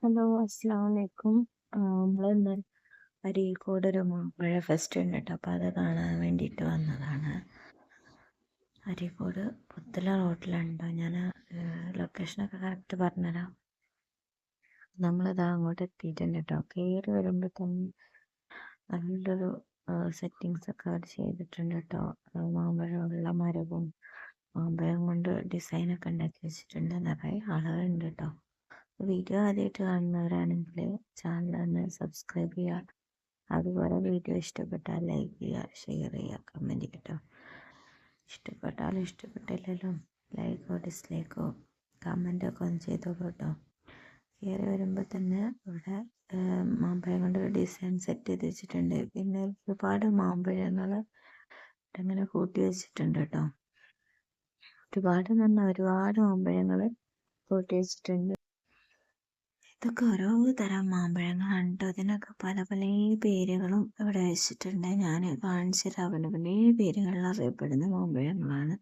Hello, അസ്സലാമലൈക്കും. നമ്മളിന്ന് അരീക്കോട് ഒരു മാമ്പഴ ഫെസ്റ്റ് ഉണ്ട് കേട്ടോ. അപ്പോൾ അത് കാണാൻ വേണ്ടിയിട്ട് വന്നതാണ്. അരീക്കോട് പുത്തല റോട്ടിലുണ്ടോ? ഞാൻ ലൊക്കേഷനൊക്കെ കറക്റ്റ് പറഞ്ഞുതരാം. നമ്മളിതാ അങ്ങോട്ട് എത്തിയിട്ടുണ്ട് കേട്ടോ. കയറി വരുമ്പോൾ തന്നെ നല്ലൊരു സെറ്റിങ്സ് ഒക്കെ അവർ ചെയ്തിട്ടുണ്ട് കേട്ടോ. മാമ്പഴമുള്ള മരവും മാമ്പഴം കൊണ്ട് ഡിസൈനൊക്കെ ഉണ്ടാക്കി വെച്ചിട്ടുണ്ട്. നിറയെ ആളുകളുണ്ട് കേട്ടോ. വീഡിയോ ആദ്യമായിട്ട് കാണുന്നവരാണെങ്കിൽ ചാനൽ ഒന്ന് സബ്സ്ക്രൈബ് ചെയ്യുക. അതുപോലെ വീഡിയോ ഇഷ്ടപ്പെട്ടാൽ ലൈക്ക് ചെയ്യുക, ഷെയർ ചെയ്യുക, കമൻറ്റ് കേട്ടോ. ഇഷ്ടപ്പെട്ടാലും ഇഷ്ടപ്പെട്ടില്ലല്ലോ ലൈക്കോ ഡിസ്ലൈക്കോ കമൻറ്റൊക്കെ ഒന്ന് ചെയ്തോളൂ കേട്ടോ. കയറി വരുമ്പോൾ തന്നെ ഇവിടെ മാമ്പഴം കൊണ്ട് ഒരു ഡിസൈൻ സെറ്റ് ചെയ്ത് വെച്ചിട്ടുണ്ട്. പിന്നെ ഒരുപാട് മാമ്പഴങ്ങൾ ഇങ്ങനെ കൂട്ടി വെച്ചിട്ടുണ്ട് കേട്ടോ. ഒരുപാട് മാമ്പഴങ്ങൾ കൂട്ടി വെച്ചിട്ടുണ്ട്. ഇതൊക്കെ ഓരോ തരം മാമ്പഴങ്ങളാണ് കേട്ടോ. ഇതിനൊക്കെ പല പല പേരുകളും ഇവിടെ വെച്ചിട്ടുണ്ട്. ഞാൻ കാണിച്ചു തരാം. പല പല പേരുകളിൽ അറിയപ്പെടുന്ന മാമ്പഴങ്ങളാണ്.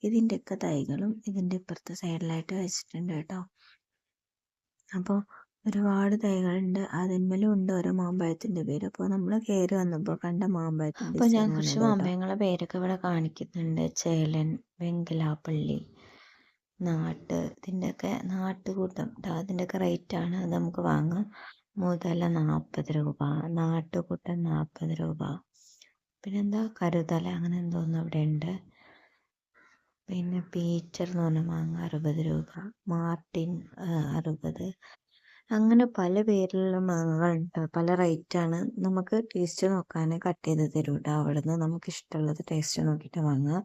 ഇതിൻ്റെയൊക്കെ തൈകളും ഇതിൻ്റെ ഇപ്പുറത്തെ സൈഡിലായിട്ട് വെച്ചിട്ടുണ്ട് കേട്ടോ. അപ്പോൾ ഒരുപാട് തൈകളുണ്ട്. അതിന്മേലും ഉണ്ട് ഓരോ മാമ്പഴത്തിൻ്റെ പേര്. അപ്പോൾ നമ്മൾ കയറി വന്നപ്പോൾ കണ്ട മാമ്പഴത്തിൻ്റെ അപ്പോൾ ഞാൻ കുറച്ച് മാമ്പഴങ്ങളെ പേരൊക്കെ ഇവിടെ കാണിക്കുന്നുണ്ട്. ചേലൻ, വെങ്കലാപ്പള്ളി, ഇതിൻ്റെയൊക്കെ നാട്ടുകൂട്ടം കേട്ടോ. അതിൻ്റെയൊക്കെ റേറ്റാണ്. അത് നമുക്ക് വാങ്ങാം. മുതല 40 രൂപ, നാട്ടുകൂട്ടം 40 രൂപ, പിന്നെന്താ കരുതല അങ്ങനെ എന്തോന്നും അവിടെ ഉണ്ട്. പിന്നെ പീച്ചർ എന്ന് പറഞ്ഞ മാങ്ങ 60 രൂപ, മാർട്ടിൻ 60, അങ്ങനെ പല പേരിലുള്ള മാങ്ങകളുണ്ട്. പല റേറ്റാണ്. നമുക്ക് ടേസ്റ്റ് നോക്കാൻ കട്ട് ചെയ്ത് തരും കേട്ടോ. അവിടെ നിന്ന് നമുക്ക് ഇഷ്ടമുള്ളത് ടേസ്റ്റ് നോക്കിയിട്ട് വാങ്ങാം.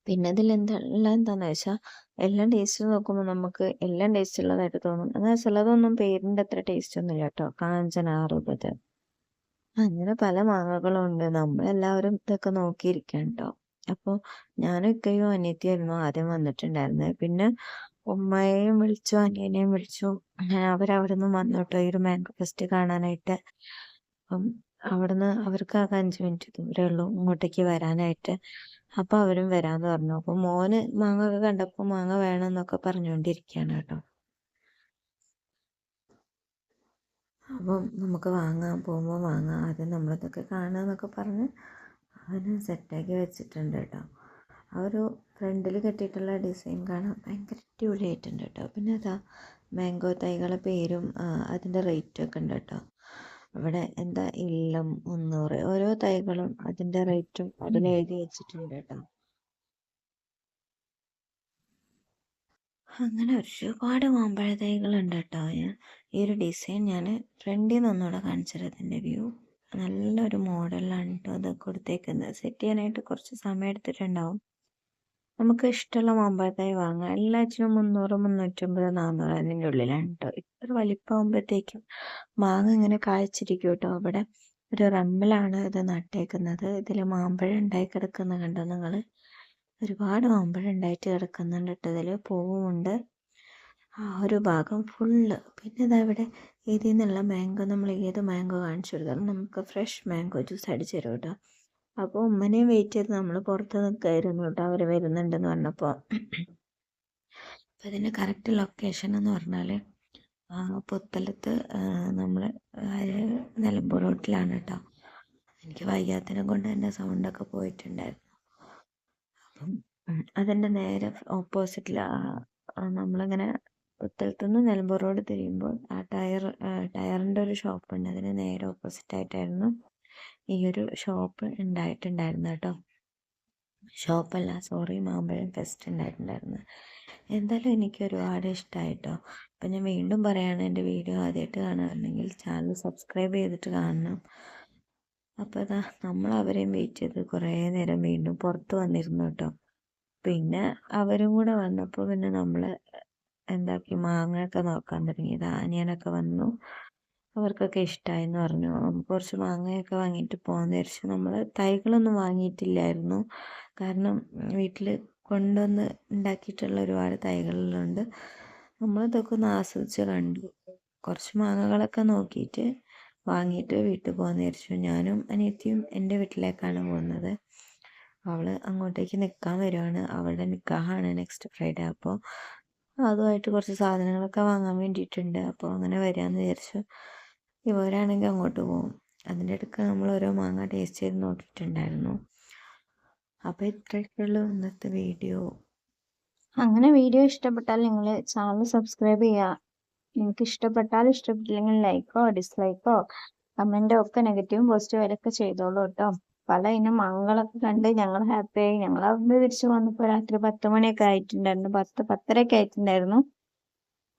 പിന്നെ ഇതിൽ എന്താണെന്ന് വെച്ചാൽ എല്ലാം ടേസ്റ്റ് നോക്കുമ്പോൾ നമുക്ക് എല്ലാം ടേസ്റ്റ് ഉള്ളതായിട്ട് തോന്നും. എന്നാൽ ചിലതൊന്നും പേരിൻ്റെ അത്ര ടേസ്റ്റ് ഒന്നുമില്ല കേട്ടോ. കാഞ്ചന 60, അങ്ങനെ പല മാങ്ങകളും ഉണ്ട്. നമ്മളെല്ലാവരും ഇതൊക്കെ നോക്കിയിരിക്കാം കേട്ടോ. അപ്പോൾ ഞാനും ഇക്കയും അനിയത്തിയായിരുന്നു ആദ്യം വന്നിട്ടുണ്ടായിരുന്നത്. പിന്നെ ഉമ്മയെയും വിളിച്ചു, അനിയനെയും വിളിച്ചു. അവരവിടെ നിന്ന് വന്നു കേട്ടോ ഈ ഒരു മാംഗോ ഫെസ്റ്റ് കാണാനായിട്ട്. അപ്പം അവിടുന്ന് അവർക്ക് ആകെ 5 മിനിറ്റ് ദൂരമേ ഉള്ളൂ ഇങ്ങോട്ടേക്ക് വരാനായിട്ട്. അപ്പോൾ അവരും വരാമെന്ന് പറഞ്ഞു. അപ്പോൾ മോന് മാങ്ങ ഒക്കെ കണ്ടപ്പോൾ മാങ്ങ വേണമെന്നൊക്കെ പറഞ്ഞുകൊണ്ടിരിക്കുകയാണ് കേട്ടോ. അപ്പം നമുക്ക് പോകുമ്പോൾ വാങ്ങാം, ആദ്യം നമ്മളിതൊക്കെ കാണുക പറഞ്ഞ് അവന് സെറ്റാക്കി വെച്ചിട്ടുണ്ട് കേട്ടോ. ആ ഒരു ഫ്രണ്ടിൽ കെട്ടിയിട്ടുള്ള ഡിസൈൻ കാണാൻ ഭയങ്കര അടിപൊളിയായിട്ടുണ്ട് കേട്ടോ. പിന്നെ അതാ മാംഗോ തൈകളെ പേരും അതിൻ്റെ റേറ്റൊക്കെ ഉണ്ട് കേട്ടോ. ഇവിടെ എന്താ ഇല്ലം 300, ഓരോ തൈകളും അതിൻ്റെ റേറ്റും അതിൽ എഴുതി വെച്ചിട്ടുണ്ട് കേട്ടോ. അങ്ങനെ ഒരുപാട് മാമ്പഴ തൈകളുണ്ട് കേട്ടോ. ഈ ഒരു ഡിസൈൻ ഞാൻ ഫ്രണ്ടിൽ നിന്ന് ഒന്നുകൂടെ കാണിച്ചുതരാം. അതിൻ്റെ വ്യൂ നല്ലൊരു മോഡലാണ് കേട്ടോ അത് കൊടുത്തേക്കുന്നത്. സെറ്റ് ചെയ്യാനായിട്ട് കുറച്ച് സമയം എടുത്തിട്ടുണ്ടാവും. നമുക്ക് ഇഷ്ടമുള്ള മാമ്പഴ തൈ വാങ്ങാം. എല്ലാറ്റിനും 300, 350, 400 അതിൻ്റെ ഉള്ളിലാണ് കേട്ടോ. ഇത്ര വലിപ്പമാകുമ്പോഴത്തേക്കും മാങ്ങ ഇങ്ങനെ കായ്ച്ചിരിക്കും കേട്ടോ. അവിടെ ഒരു റമ്മിലാണ് ഇത് നട്ടേക്കുന്നത്. ഇതിൽ മാമ്പഴം ഉണ്ടായി കിടക്കുന്ന കണ്ടോ നിങ്ങൾ? ഒരുപാട് മാമ്പഴം ഉണ്ടായിട്ട് കിടക്കുന്നുണ്ട് കേട്ടോ. ഇതിൽ പൂവുമുണ്ട്. ആ ഒരു ഭാഗം ഫുള്ള്. പിന്നെ ഇതാ ഇവിടെ ഇതിൽ നിന്നുള്ള മാംഗോ നമ്മൾ ഏത് മാംഗോ കാണിച്ചു കൊടുത്താലും നമുക്ക് ഫ്രഷ് മാംഗോ ജ്യൂസ് അടിച്ചു തരും കേട്ടോ. അപ്പോൾ ഉമ്മനെയും വെയിറ്റ് ചെയ്ത് നമ്മൾ പുറത്ത് നിൽക്കായിരുന്നു കേട്ടോ. അവർ വരുന്നുണ്ടെന്ന് പറഞ്ഞപ്പോൾ. അപ്പോൾ ഇതിൻ്റെ കറക്റ്റ് ലൊക്കേഷൻ എന്ന് പറഞ്ഞാൽ പുത്തലത്ത് നമ്മൾ നിലമ്പൂർ റോട്ടിലാണ് കേട്ടോ. എനിക്ക് വയ്യാത്തതിനെ കൊണ്ട് എൻ്റെ സൗണ്ടൊക്കെ പോയിട്ടുണ്ടായിരുന്നു. അപ്പം അതിൻ്റെ നേരെ ഓപ്പോസിറ്റിൽ നമ്മളിങ്ങനെ പുത്തലത്തുനിന്ന് നിലമ്പൂർ റോഡ് തിരിയുമ്പോൾ ആ ടയറിൻ്റെ ഒരു ഷോപ്പുണ്ട്. അതിന് നേരെ ഓപ്പോസിറ്റായിട്ടായിരുന്നു ഈ ഒരു ഷോപ്പ് ഉണ്ടായിട്ടുണ്ടായിരുന്നു കേട്ടോ. ഷോപ്പല്ല, സോറി, മാമ്പഴം ഫെസ്റ്റ് ഉണ്ടായിട്ടുണ്ടായിരുന്നു. എന്തായാലും എനിക്ക് ഒരുപാട് ഇഷ്ടമായിട്ടോ. അപ്പം ഞാൻ വീണ്ടും പറയുകയാണ്, എൻ്റെ വീഡിയോ ആദ്യമായിട്ട് കാണുകയാണെങ്കിൽ ചാനൽ സബ്സ്ക്രൈബ് ചെയ്തിട്ട് കാണണം. അപ്പോൾ ഇതാ നമ്മൾ അവരെയും വെയിറ്റ് ചെയ്ത് കുറേ നേരം വീണ്ടും പുറത്ത് വന്നിരുന്നു കേട്ടോ. പിന്നെ അവരും കൂടെ വന്നപ്പോൾ പിന്നെ നമ്മൾ എന്താക്കി മാങ്ങയൊക്കെ നോക്കാൻ തുടങ്ങി. അനിയനൊക്കെ വന്നു, അവർക്കൊക്കെ ഇഷ്ടമായെന്ന് പറഞ്ഞു. കുറച്ച് മാങ്ങയൊക്കെ വാങ്ങിയിട്ട് പോകാൻ വിചാരിച്ചു. നമ്മൾ തൈകളൊന്നും വാങ്ങിയിട്ടില്ലായിരുന്നു, കാരണം വീട്ടിൽ കൊണ്ടുവന്ന് ഉണ്ടാക്കിയിട്ടുള്ള ഒരുപാട് തൈകളുണ്ട്. നമ്മളിതൊക്കെ ഒന്ന് ആസ്വദിച്ച് കണ്ടു. കുറച്ച് മാങ്ങകളൊക്കെ നോക്കിയിട്ട് വാങ്ങിയിട്ട് വീട്ടിൽ പോകാൻ വിചാരിച്ചു. ഞാനും അനിയത്തിയും എൻ്റെ വീട്ടിലേക്കാണ് പോകുന്നത്. അവൾ അങ്ങോട്ടേക്ക് നിൽക്കാൻ വരുവാണ്. അവളുടെ നിക്കാഹാണ് നെക്സ്റ്റ് ഫ്രൈഡേ. അപ്പോൾ അതുമായിട്ട് കുറച്ച് സാധനങ്ങളൊക്കെ വാങ്ങാൻ വേണ്ടിയിട്ടുണ്ട്. അപ്പോൾ അങ്ങനെ വരാമെന്ന് വിചാരിച്ചു. ഇവരാണെങ്കിൽ അങ്ങോട്ട് പോകും. അതിൻ്റെ ഇടയ്ക്ക് നമ്മൾ ഓരോ മാങ്ങ ടേസ്റ്റ് ചെയ്ത് നോക്കിയിട്ടുണ്ടായിരുന്നു. അപ്പോൾ ഇത്രയൊക്കെയുള്ളൂ ഇന്നത്തെ വീഡിയോ. അങ്ങനെ വീഡിയോ ഇഷ്ടപ്പെട്ടാൽ നിങ്ങൾ ചാനൽ സബ്സ്ക്രൈബ് ചെയ്യുക. നിങ്ങൾക്ക് ഇഷ്ടപ്പെട്ടാലും ഇഷ്ടപ്പെട്ടില്ലെങ്കിൽ ലൈക്കോ ഡിസ്ലൈക്കോ കമൻറ്റോ ഒക്കെ നെഗറ്റീവും പോസിറ്റീവും ഒക്കെ ചെയ്തോളൂ കേട്ടോ. പല ഇനം മാങ്ങകളൊക്കെ കണ്ട് ഞങ്ങൾ ഹാപ്പിയായി. ഞങ്ങൾ അവിടെ തിരിച്ചു വന്നപ്പോൾ രാത്രി 10 മണിയൊക്കെ ആയിട്ടുണ്ടായിരുന്നു. 10-10:30 ആയിട്ടുണ്ടായിരുന്നു.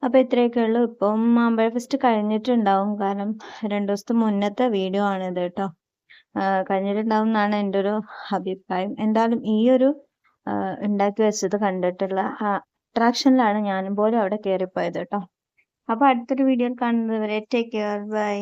അപ്പോൾ ഇത്രയൊക്കെ ഉള്ളൂ. ഇപ്പം മാമ്പഴ ഫെസ്റ്റ് കഴിഞ്ഞിട്ടുണ്ടാവും. കാരണം 2 ദിവസത്തെ മുന്നത്തെ വീഡിയോ ആണിത് കേട്ടോ. കഴിഞ്ഞിട്ടുണ്ടാവും എന്നാണ് എൻ്റെ ഒരു അഭിപ്രായം. എന്തായാലും ഈ ഒരു ഉണ്ടാക്കി വെച്ചത് കണ്ടിട്ടുള്ള അട്രാക്ഷനിലാണ് ഞാനും പോലും അവിടെ കയറിപ്പോയത് കേട്ടോ. അപ്പോൾ അടുത്തൊരു വീഡിയോയിൽ കാണുന്നത് വരെ ടേക്ക് കെയർ, ബൈ.